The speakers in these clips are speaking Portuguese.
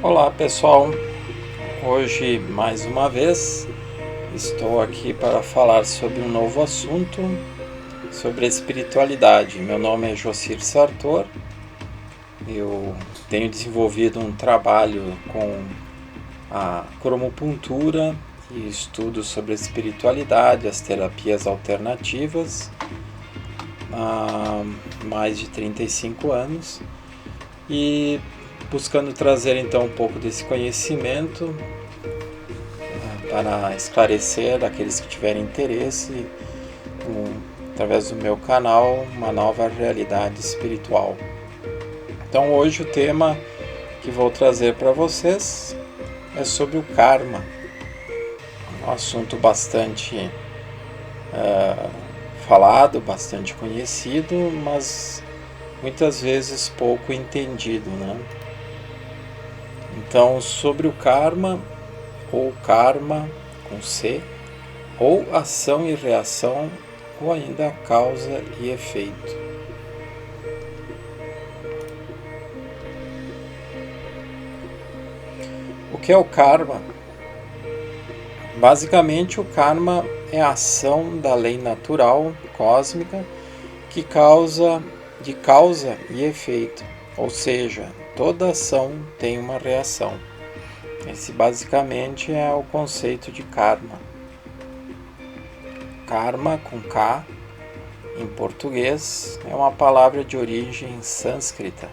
Olá pessoal, hoje mais uma vez estou aqui para falar sobre um novo assunto, sobre a espiritualidade. Meu nome é Jocir Sartor, eu tenho desenvolvido um trabalho com a cromopuntura e estudo sobre a espiritualidade, as terapias alternativas há mais de 35 anos e buscando trazer então um pouco desse conhecimento para esclarecer aqueles que tiverem interesse através do meu canal uma nova realidade espiritual. Então hoje o tema que vou trazer para vocês é sobre o karma, um assunto bastante falado, bastante conhecido, mas muitas vezes pouco entendido, né? Então, sobre o karma, ou karma com C, ou ação e reação, ou ainda causa e efeito. O que é o karma? Basicamente, o karma é a ação da lei natural cósmica que causa e efeito, ou seja, toda ação tem uma reação. Esse basicamente é o conceito de karma. Karma com K em português é uma palavra de origem sânscrita.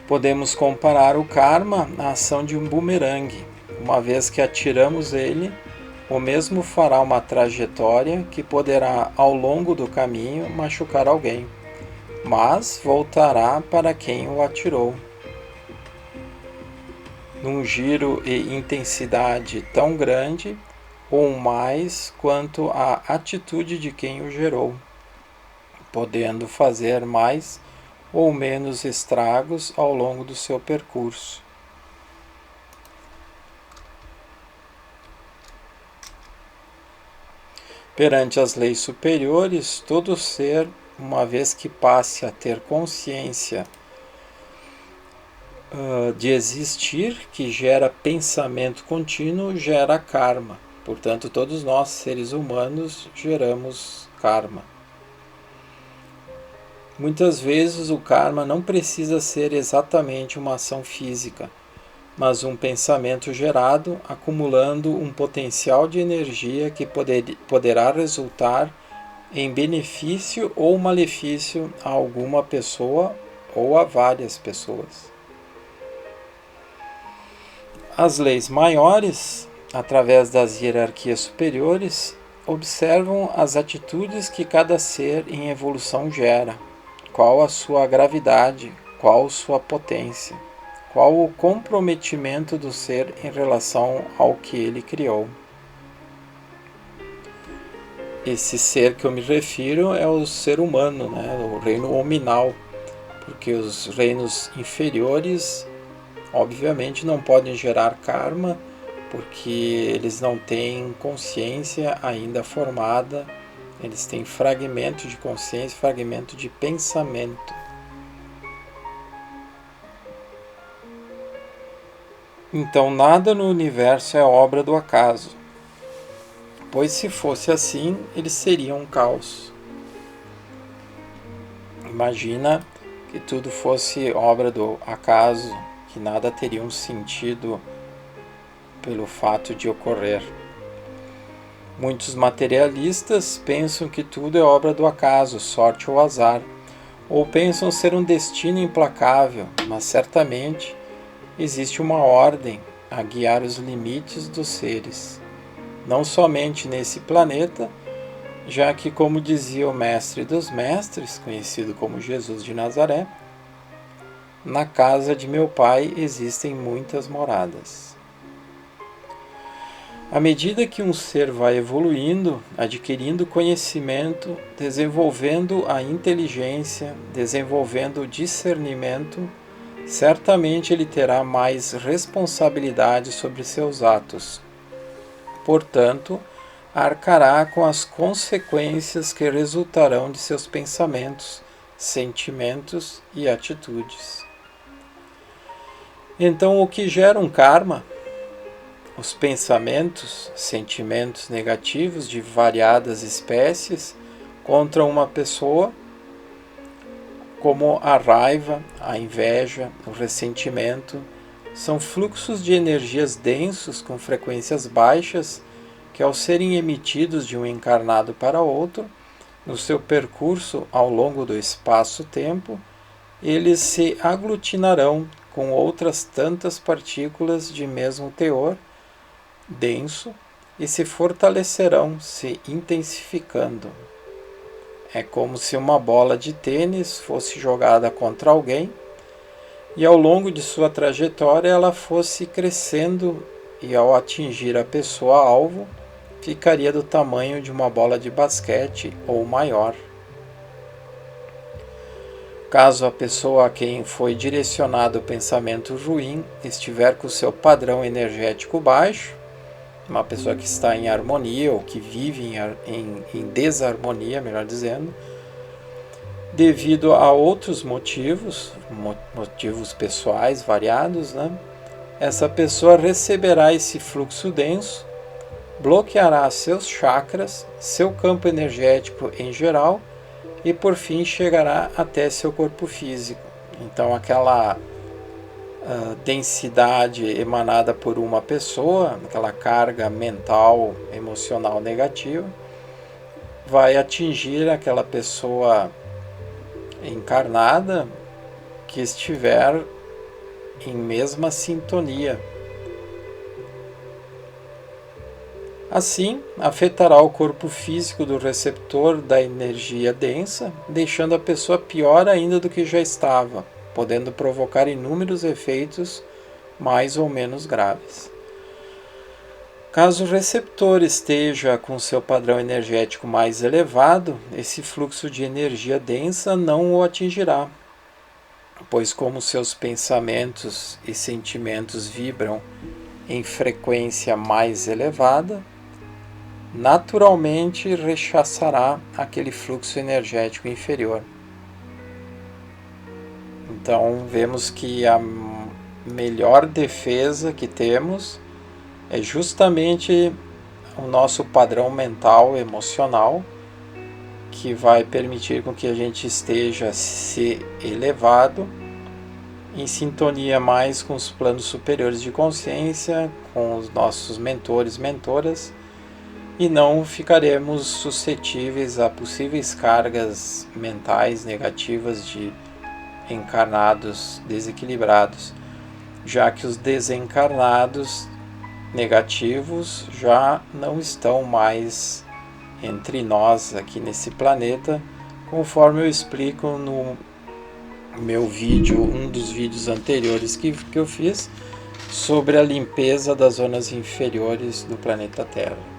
Podemos comparar o karma à ação de um bumerangue. Uma vez que atiramos ele, o mesmo fará uma trajetória que poderá, ao longo do caminho, machucar alguém, mas voltará para quem o atirou. Num giro e intensidade tão grande ou mais quanto a atitude de quem o gerou, podendo fazer mais ou menos estragos ao longo do seu percurso. Perante as leis superiores, todo ser, uma vez que passe a ter consciência de existir, que gera pensamento contínuo, gera karma. Portanto, todos nós, seres humanos, geramos karma. Muitas vezes o karma não precisa ser exatamente uma ação física, mas um pensamento gerado, acumulando um potencial de energia que poderá resultar em benefício ou malefício a alguma pessoa ou a várias pessoas. As leis maiores, através das hierarquias superiores, observam as atitudes que cada ser em evolução gera, qual a sua gravidade, qual sua potência, qual o comprometimento do ser em relação ao que ele criou. Esse ser que eu me refiro é o ser humano, né? O reino hominal, porque os reinos inferiores obviamente não podem gerar karma, porque eles não têm consciência ainda formada, eles têm fragmento de consciência, fragmento de pensamento. Então nada no universo é obra do acaso, pois se fosse assim, eles seriam um caos. Imagina que tudo fosse obra do acaso, que nada teria um sentido pelo fato de ocorrer. Muitos materialistas pensam que tudo é obra do acaso, sorte ou azar, ou pensam ser um destino implacável, mas certamente existe uma ordem a guiar os limites dos seres, não somente nesse planeta, já que, como dizia o mestre dos mestres, conhecido como Jesus de Nazaré, na casa de meu pai existem muitas moradas. À medida que um ser vai evoluindo, adquirindo conhecimento, desenvolvendo a inteligência, desenvolvendo o discernimento, certamente ele terá mais responsabilidade sobre seus atos. Portanto, arcará com as consequências que resultarão de seus pensamentos, sentimentos e atitudes. Então, o que gera um karma? Os pensamentos, sentimentos negativos de variadas espécies contra uma pessoa, como a raiva, a inveja, o ressentimento, são fluxos de energias densos com frequências baixas que, ao serem emitidos de um encarnado para outro, no seu percurso ao longo do espaço-tempo, eles se aglutinarão com outras tantas partículas de mesmo teor denso e se fortalecerão, se intensificando. É como se uma bola de tênis fosse jogada contra alguém e ao longo de sua trajetória ela fosse crescendo e ao atingir a pessoa-alvo ficaria do tamanho de uma bola de basquete ou maior. Caso a pessoa a quem foi direcionado o pensamento ruim estiver com o seu padrão energético baixo, uma pessoa que está em harmonia ou que vive em desarmonia, melhor dizendo, devido a outros motivos pessoais variados, né? Essa pessoa receberá esse fluxo denso, bloqueará seus chakras, seu campo energético em geral e por fim chegará até seu corpo físico. Então aquela densidade emanada por uma pessoa, aquela carga mental, emocional negativa, vai atingir aquela pessoa encarnada que estiver em mesma sintonia. Assim, afetará o corpo físico do receptor da energia densa, deixando a pessoa pior ainda do que já estava, podendo provocar inúmeros efeitos mais ou menos graves. Caso o receptor esteja com seu padrão energético mais elevado, esse fluxo de energia densa não o atingirá, pois como seus pensamentos e sentimentos vibram em frequência mais elevada, naturalmente rechaçará aquele fluxo energético inferior. Então vemos que a melhor defesa que temos é justamente o nosso padrão mental, emocional, que vai permitir com que a gente esteja se elevado, em sintonia mais com os planos superiores de consciência, com os nossos mentores, mentoras, e não ficaremos suscetíveis a possíveis cargas mentais negativas de encarnados desequilibrados, já que os desencarnados negativos já não estão mais entre nós aqui nesse planeta, conforme eu explico no meu vídeo, um dos vídeos anteriores que eu fiz sobre a limpeza das zonas inferiores do planeta Terra.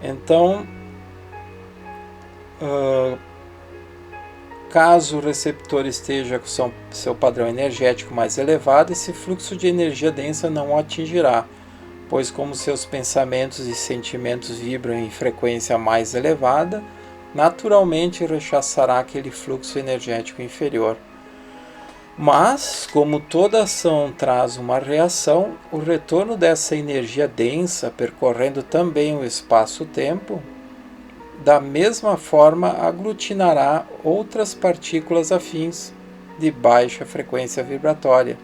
Então, caso o receptor esteja com seu padrão energético mais elevado, esse fluxo de energia densa não o atingirá, pois como seus pensamentos e sentimentos vibram em frequência mais elevada, naturalmente rechaçará aquele fluxo energético inferior. Mas, como toda ação traz uma reação, o retorno dessa energia densa, percorrendo também o espaço-tempo, da mesma forma aglutinará outras partículas afins de baixa frequência vibratória,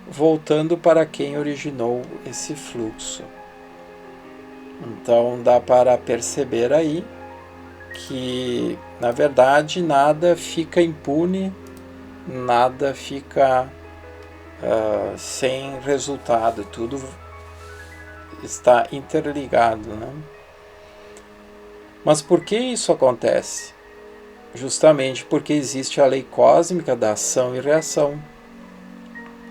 voltando para quem originou esse fluxo. Então dá para perceber aí que, na verdade, nada fica impune, nada fica sem resultado, tudo está interligado, né? Mas por que isso acontece? Justamente porque existe a lei cósmica da ação e reação.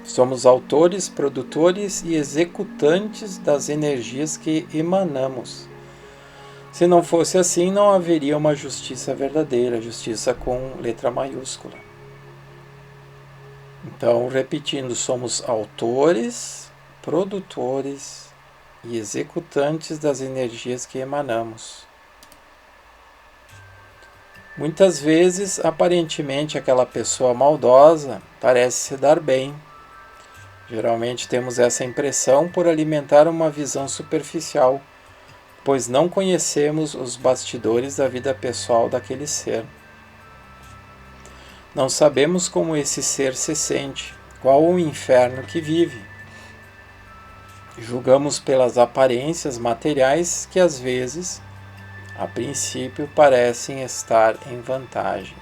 Somos autores, produtores e executantes das energias que emanamos. Se não fosse assim, não haveria uma justiça verdadeira, justiça com letra maiúscula. Então, repetindo, somos autores, produtores e executantes das energias que emanamos. Muitas vezes, aparentemente, aquela pessoa maldosa parece se dar bem. Geralmente temos essa impressão por alimentar uma visão superficial, pois não conhecemos os bastidores da vida pessoal daquele ser. Não sabemos como esse ser se sente, qual o inferno que vive. Julgamos pelas aparências materiais que às vezes, a princípio, parecem estar em vantagem.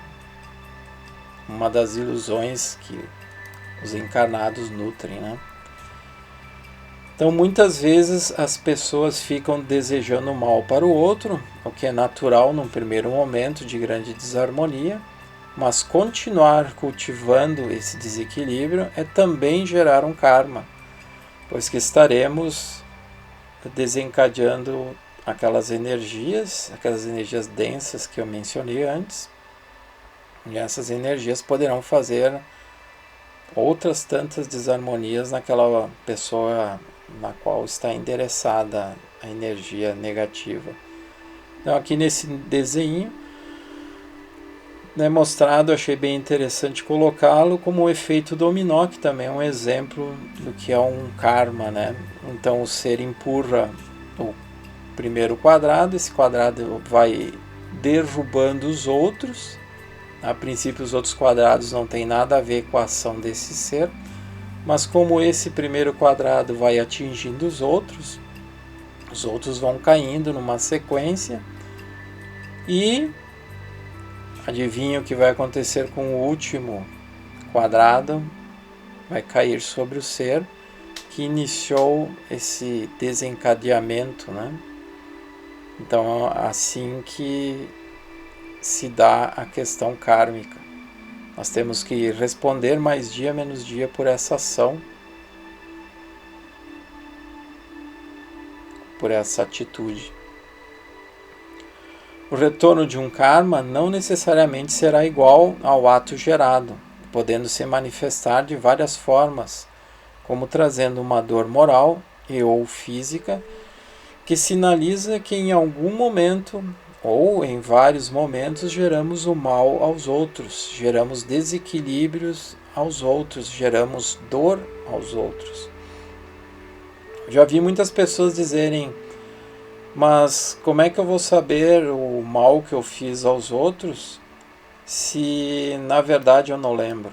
Uma das ilusões que os encarnados nutrem, né? Então, muitas vezes as pessoas ficam desejando mal para o outro, o que é natural num primeiro momento de grande desarmonia, mas continuar cultivando esse desequilíbrio é também gerar um karma, pois que estaremos desencadeando aquelas energias densas que eu mencionei antes, e essas energias poderão fazer outras tantas desarmonias naquela pessoa na qual está endereçada a energia negativa. Então, aqui nesse desenho, mostrado, achei bem interessante colocá-lo como um efeito dominó, que também é um exemplo do que é um karma, né? Então, o ser empurra o primeiro quadrado, esse quadrado vai derrubando os outros. A princípio, os outros quadrados não têm nada a ver com a ação desse ser, mas como esse primeiro quadrado vai atingindo os outros vão caindo numa sequência, e adivinha o que vai acontecer com o último quadrado? Vai cair sobre o ser que iniciou esse desencadeamento, né? Então, assim que se dá a questão kármica. Nós temos que responder mais dia menos dia por essa ação, por essa atitude. O retorno de um karma não necessariamente será igual ao ato gerado, podendo se manifestar de várias formas, como trazendo uma dor moral e ou física, que sinaliza que em algum momento ou em vários momentos geramos o mal aos outros, geramos desequilíbrios aos outros, geramos dor aos outros. Já vi muitas pessoas dizerem: mas como é que eu vou saber o mal que eu fiz aos outros se na verdade eu não lembro?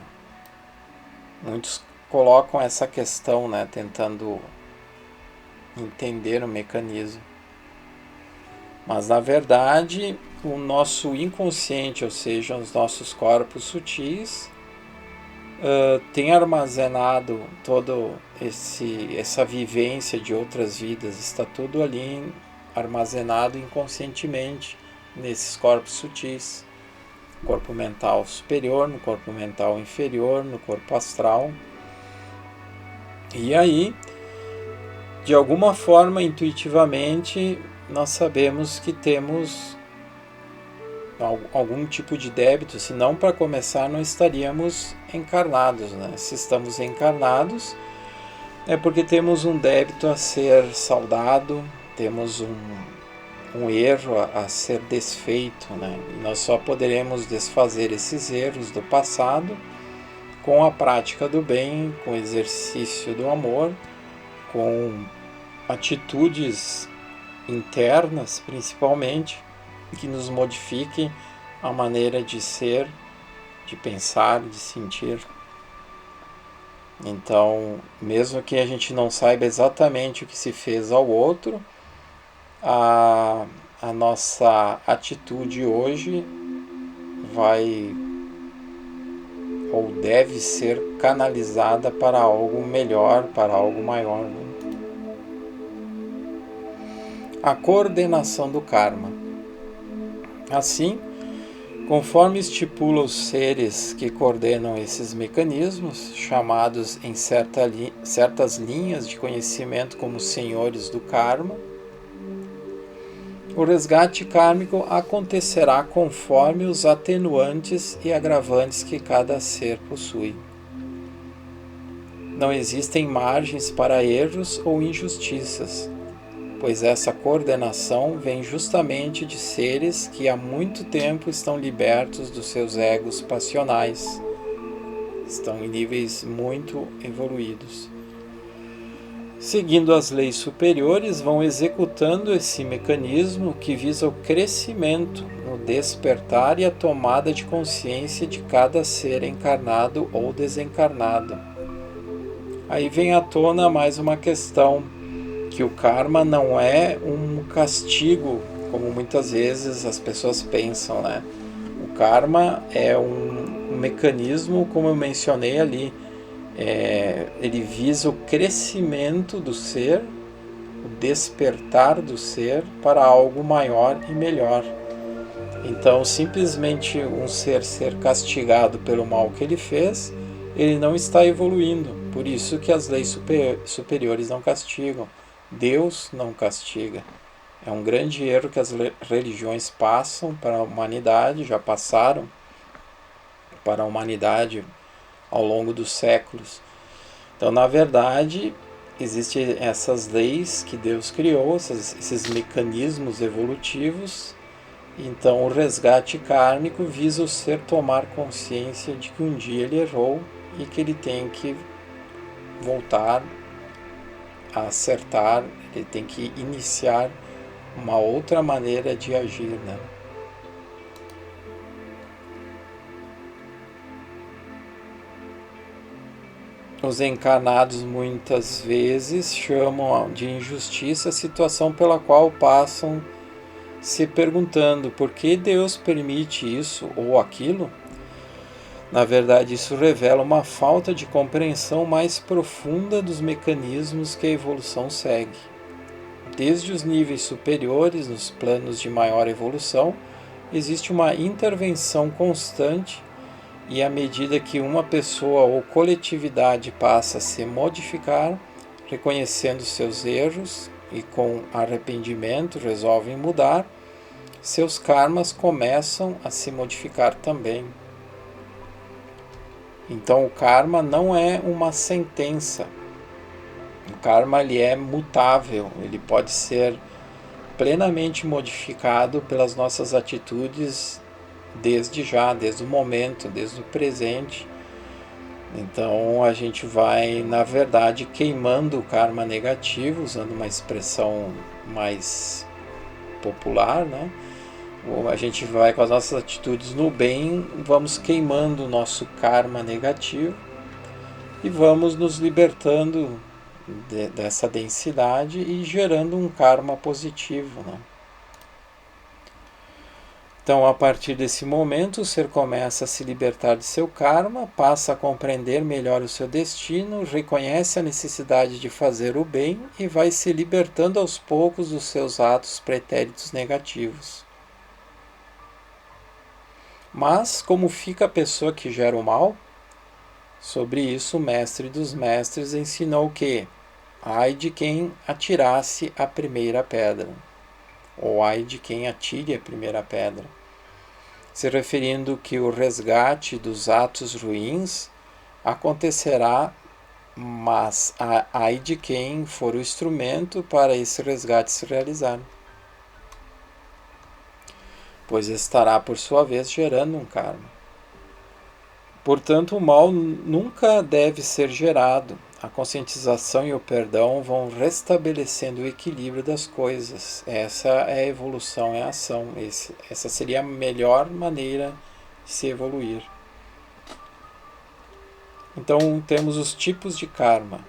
Muitos colocam essa questão, né, tentando entender o mecanismo. Mas na verdade o nosso inconsciente, ou seja, os nossos corpos sutis, tem armazenado toda essa vivência de outras vidas, está tudo ali armazenado inconscientemente nesses corpos sutis, no corpo mental superior, no corpo mental inferior, no corpo astral. E aí, de alguma forma, intuitivamente, nós sabemos que temos algum tipo de débito, senão, para começar, não estaríamos encarnados, né? Se estamos encarnados, é porque temos um débito a ser saldado, temos um erro a ser desfeito, né? E nós só poderemos desfazer esses erros do passado com a prática do bem, com o exercício do amor, com atitudes internas, principalmente, que nos modifiquem a maneira de ser, de pensar, de sentir. Então, mesmo que a gente não saiba exatamente o que se fez ao outro, a nossa atitude hoje vai ou deve ser canalizada para algo melhor, para algo maior, né? A coordenação do karma. Assim, conforme estipula os seres que coordenam esses mecanismos, chamados em certas linhas de conhecimento como senhores do karma, o resgate kármico acontecerá conforme os atenuantes e agravantes que cada ser possui. Não existem margens para erros ou injustiças. pois essa coordenação vem justamente de seres que há muito tempo estão libertos dos seus egos passionais, estão em níveis muito evoluídos. Seguindo as leis superiores, vão executando esse mecanismo que visa o crescimento, o despertar e a tomada de consciência de cada ser encarnado ou desencarnado. Aí vem à tona mais uma questão, que o karma não é um castigo, como muitas vezes as pessoas pensam, né? O karma é um mecanismo, como eu mencionei ali, ele visa o crescimento do ser, o despertar do ser para algo maior e melhor. Então, simplesmente um ser castigado pelo mal que ele fez, ele não está evoluindo. Por isso que as leis superiores não castigam. Deus não castiga. É um grande erro que as religiões passam para a humanidade, já passaram para a humanidade ao longo dos séculos. Então, na verdade, existem essas leis que Deus criou, esses mecanismos evolutivos. Então, o resgate kármico visa o ser tomar consciência de que um dia ele errou e que ele tem que voltar a acertar, ele tem que iniciar uma outra maneira de agir, né? Os encarnados muitas vezes chamam de injustiça a situação pela qual passam se perguntando por que Deus permite isso ou aquilo. Na verdade, isso revela uma falta de compreensão mais profunda dos mecanismos que a evolução segue. Desde os níveis superiores, nos planos de maior evolução, existe uma intervenção constante. E à medida que uma pessoa ou coletividade passa a se modificar, reconhecendo seus erros e com arrependimento resolvem mudar, seus karmas começam a se modificar também. Então o karma não é uma sentença. O karma ele é mutável, ele pode ser plenamente modificado pelas nossas atitudes desde já, desde o momento, desde o presente. Então a gente vai, na verdade, queimando o karma negativo, usando uma expressão mais popular, né? A gente vai com as nossas atitudes no bem, vamos queimando o nosso karma negativo e vamos nos libertando dessa densidade e gerando um karma positivo, né? Então, a partir desse momento, o ser começa a se libertar de seu karma, passa a compreender melhor o seu destino, reconhece a necessidade de fazer o bem e vai se libertando aos poucos dos seus atos pretéritos negativos. Mas, como fica a pessoa que gera o mal? Sobre isso, o mestre dos mestres ensinou que ai de quem atirasse a primeira pedra, ou ai de quem atire a primeira pedra, se referindo que o resgate dos atos ruins acontecerá, mas ai de quem for o instrumento para esse resgate se realizar, pois estará por sua vez gerando um karma. Portanto, o mal nunca deve ser gerado. A conscientização e o perdão vão restabelecendo o equilíbrio das coisas. Essa é a evolução, é a ação. Essa seria a melhor maneira de se evoluir. Então, temos os tipos de karma.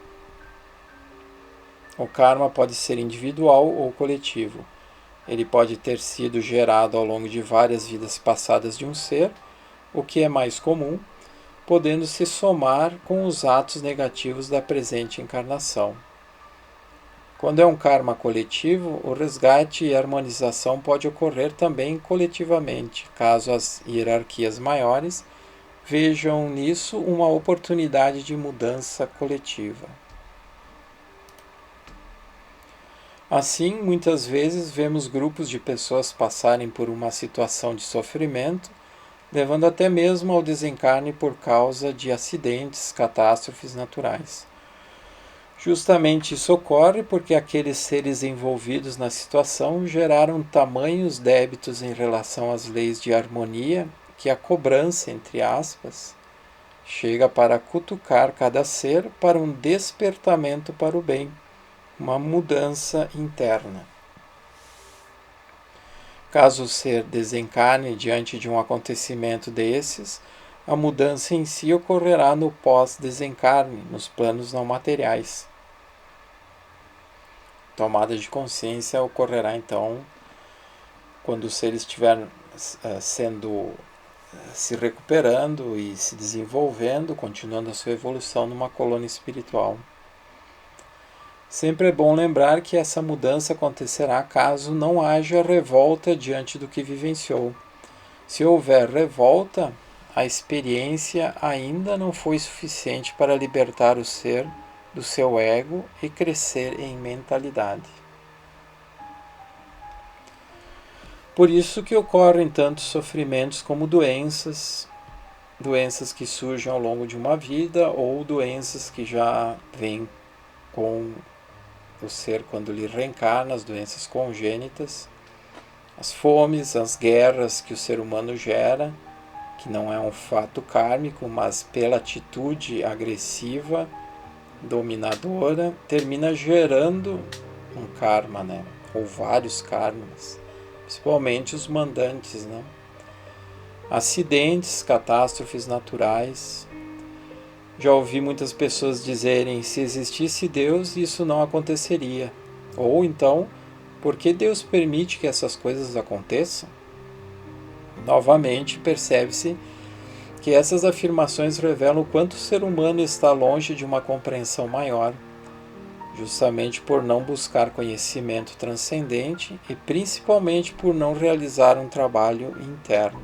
O karma pode ser individual ou coletivo. Ele pode ter sido gerado ao longo de várias vidas passadas de um ser, o que é mais comum, podendo se somar com os atos negativos da presente encarnação. Quando é um karma coletivo, o resgate e harmonização pode ocorrer também coletivamente, caso as hierarquias maiores vejam nisso uma oportunidade de mudança coletiva. Assim, muitas vezes vemos grupos de pessoas passarem por uma situação de sofrimento, levando até mesmo ao desencarne por causa de acidentes, catástrofes naturais. Justamente isso ocorre porque aqueles seres envolvidos na situação geraram tamanhos débitos em relação às leis de harmonia que a cobrança, entre aspas, chega para cutucar cada ser para um despertamento para o bem, uma mudança interna. Caso o ser desencarne diante de um acontecimento desses, a mudança em si ocorrerá no pós-desencarne, nos planos não materiais. Tomada de consciência ocorrerá então quando o ser estiver se recuperando e se desenvolvendo, continuando a sua evolução numa colônia espiritual. Sempre é bom lembrar que essa mudança acontecerá caso não haja revolta diante do que vivenciou. Se houver revolta, a experiência ainda não foi suficiente para libertar o ser do seu ego e crescer em mentalidade. Por isso que ocorrem tantos sofrimentos como doenças que surgem ao longo de uma vida ou doenças que já vêm com o ser quando lhe reencarna, as doenças congênitas, as fomes, as guerras que o ser humano gera, que não é um fato kármico, mas pela atitude agressiva, dominadora, termina gerando um karma, né? Ou vários karmas, principalmente os mandantes, né? Acidentes, catástrofes naturais. Já ouvi muitas pessoas dizerem: se existisse Deus, isso não aconteceria. Ou então, por que Deus permite que essas coisas aconteçam? Novamente, percebe-se que essas afirmações revelam o quanto o ser humano está longe de uma compreensão maior, justamente por não buscar conhecimento transcendente e principalmente por não realizar um trabalho interno.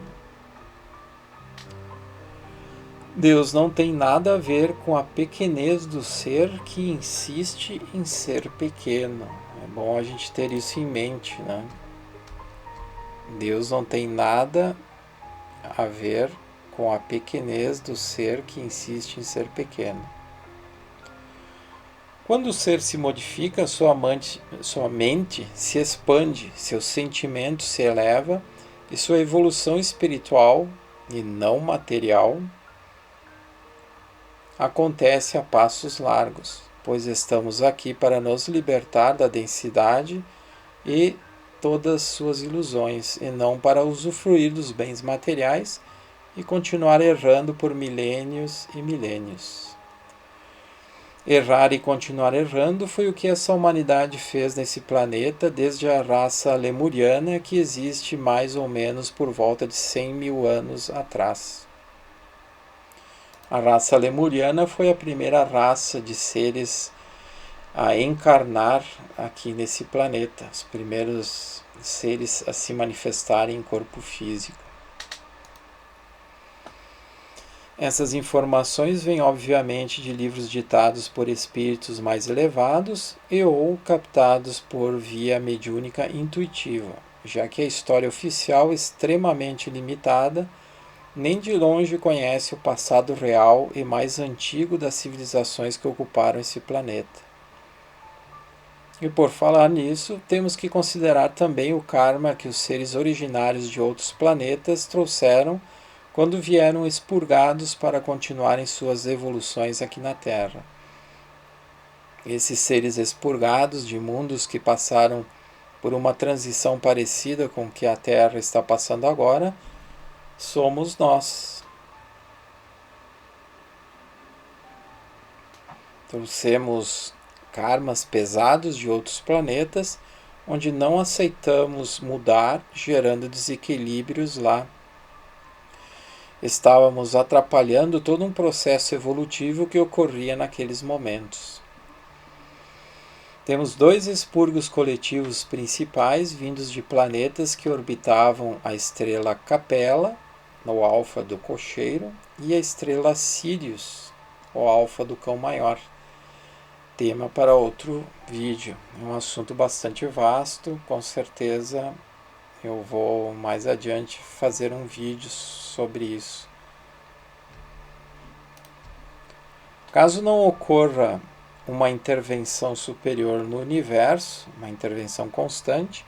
Deus não tem nada a ver com a pequenez do ser que insiste em ser pequeno. É bom a gente ter isso em mente, né? Deus não tem nada a ver com a pequenez do ser que insiste em ser pequeno. Quando o ser se modifica, sua mente se expande, seu sentimento se eleva e sua evolução espiritual e não material acontece a passos largos, pois estamos aqui para nos libertar da densidade e todas suas ilusões, e não para usufruir dos bens materiais e continuar errando por milênios e milênios. Errar e continuar errando foi o que essa humanidade fez nesse planeta desde a raça lemuriana, que existe mais ou menos por volta de 100 mil anos atrás. A raça lemuriana foi a primeira raça de seres a encarnar aqui nesse planeta, os primeiros seres a se manifestarem em corpo físico. Essas informações vêm obviamente de livros ditados por espíritos mais elevados e ou captados por via mediúnica intuitiva, já que a história oficial é extremamente limitada, nem de longe conhece o passado real e mais antigo das civilizações que ocuparam esse planeta. E por falar nisso, temos que considerar também o karma que os seres originários de outros planetas trouxeram quando vieram expurgados para continuarem suas evoluções aqui na Terra. Esses seres expurgados de mundos que passaram por uma transição parecida com o que a Terra está passando agora, somos nós. Trouxemos karmas pesados de outros planetas, onde não aceitamos mudar, gerando desequilíbrios lá. Estávamos atrapalhando todo um processo evolutivo que ocorria naqueles momentos. Temos dois expurgos coletivos principais vindos de planetas que orbitavam a estrela Capella, no alfa do cocheiro, e a estrela Sirius, o alfa do cão maior. Tema para outro vídeo. É um assunto bastante vasto, com certeza eu vou mais adiante fazer um vídeo sobre isso. Caso não ocorra uma intervenção superior no universo, uma intervenção constante,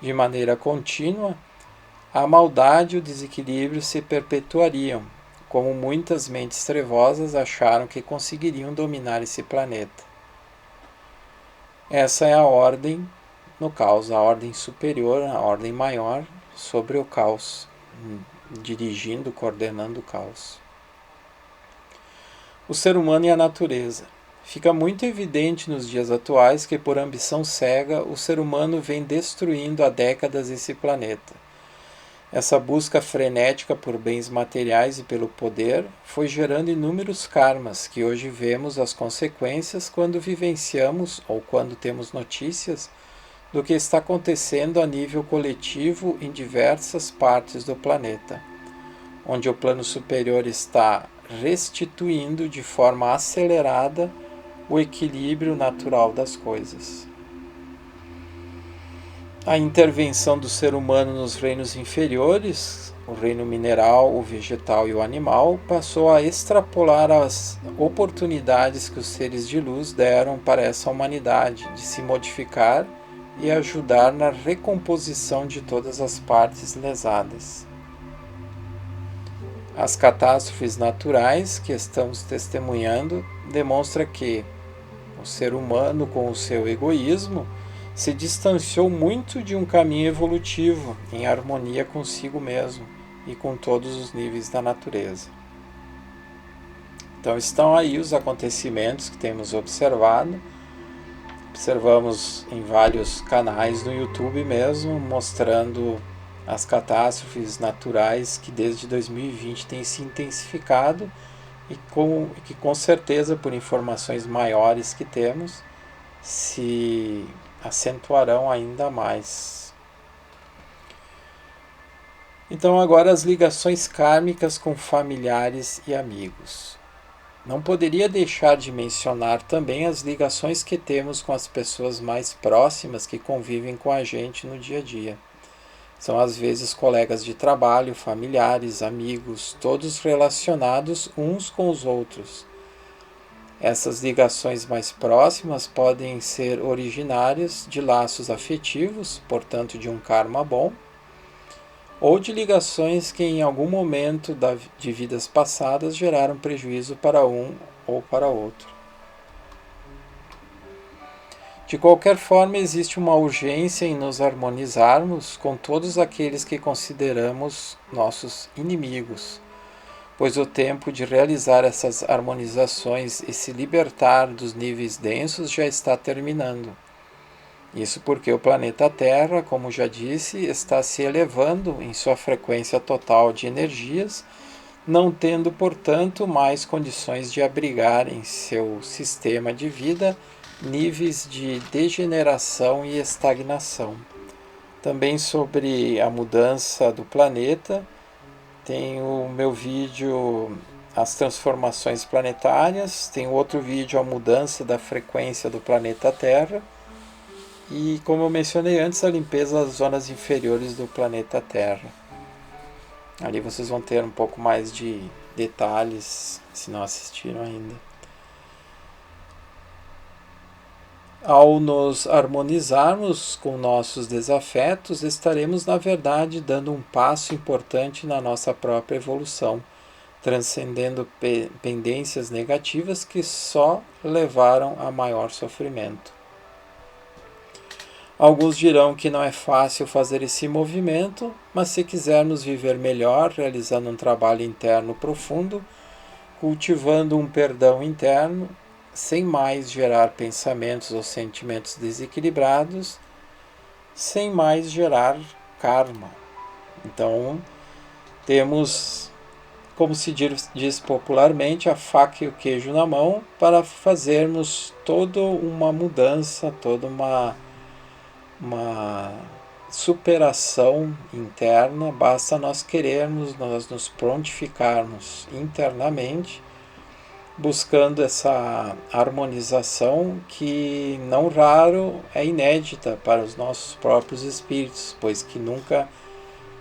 de maneira contínua, a maldade e o desequilíbrio se perpetuariam, como muitas mentes trevosas acharam que conseguiriam dominar esse planeta. Essa é a ordem no caos, a ordem superior, a ordem maior sobre o caos, dirigindo, coordenando o caos. O ser humano e a natureza. Fica muito evidente nos dias atuais que, por ambição cega, o ser humano vem destruindo há décadas esse planeta. Essa busca frenética por bens materiais e pelo poder foi gerando inúmeros karmas que hoje vemos as consequências quando vivenciamos ou quando temos notícias do que está acontecendo a nível coletivo em diversas partes do planeta, onde o plano superior está restituindo de forma acelerada o equilíbrio natural das coisas. A intervenção do ser humano nos reinos inferiores, o reino mineral, o vegetal e o animal, passou a extrapolar as oportunidades que os seres de luz deram para essa humanidade de se modificar e ajudar na recomposição de todas as partes lesadas. As catástrofes naturais que estamos testemunhando demonstram que o ser humano, com o seu egoísmo, se distanciou muito de um caminho evolutivo em harmonia consigo mesmo e com todos os níveis da natureza. Então estão aí os acontecimentos que temos observado. Observamos em vários canais no YouTube mesmo, mostrando as catástrofes naturais que desde 2020 têm se intensificado e que com certeza, por informações maiores que temos, se acentuarão ainda mais. Então agora as ligações kármicas com familiares e amigos. Não poderia deixar de mencionar também as ligações que temos com as pessoas mais próximas que convivem com a gente no dia a dia. São às vezes colegas de trabalho, familiares, amigos, todos relacionados uns com os outros. Essas ligações mais próximas podem ser originárias de laços afetivos, portanto de um karma bom, ou de ligações que em algum momento de vidas passadas geraram prejuízo para um ou para outro. De qualquer forma, existe uma urgência em nos harmonizarmos com todos aqueles que consideramos nossos inimigos, pois o tempo de realizar essas harmonizações e se libertar dos níveis densos já está terminando. Isso porque o planeta Terra, como já disse, está se elevando em sua frequência total de energias, não tendo, portanto, mais condições de abrigar em seu sistema de vida níveis de degeneração e estagnação. Também sobre a mudança do planeta, tem o meu vídeo As Transformações Planetárias, tem outro vídeo A Mudança da Frequência do Planeta Terra e, como eu mencionei antes, a limpeza das zonas inferiores do planeta Terra. Ali vocês vão ter um pouco mais de detalhes, se não assistiram ainda. Ao nos harmonizarmos com nossos desafetos, estaremos, na verdade, dando um passo importante na nossa própria evolução, transcendendo pendências negativas que só levaram a maior sofrimento. Alguns dirão que não é fácil fazer esse movimento, mas se quisermos viver melhor, realizando um trabalho interno profundo, cultivando um perdão interno, sem mais gerar pensamentos ou sentimentos desequilibrados, sem mais gerar karma. Então, temos, como se diz popularmente, a faca e o queijo na mão para fazermos toda uma mudança, toda uma superação interna. Basta nós querermos, nós nos prontificarmos internamente, buscando essa harmonização que não raro é inédita para os nossos próprios espíritos, pois que nunca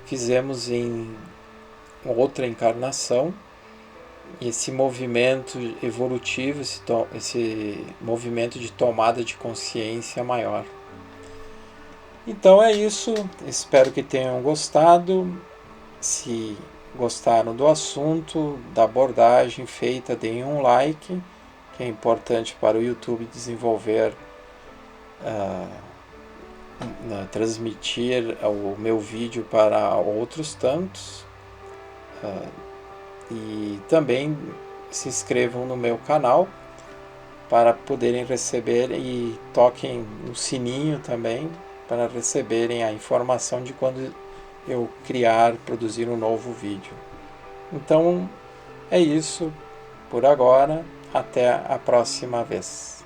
fizemos em outra encarnação esse movimento evolutivo, esse movimento de tomada de consciência maior. Então é isso, espero que tenham gostado. Se gostaram do assunto, da abordagem feita, deem um like, que é importante para o YouTube desenvolver, transmitir o meu vídeo para outros tantos. E também se inscrevam no meu canal para poderem receber, e toquem no sininho também para receberem a informação de quando eu produzir um novo vídeo. Então é isso por agora, até a próxima vez.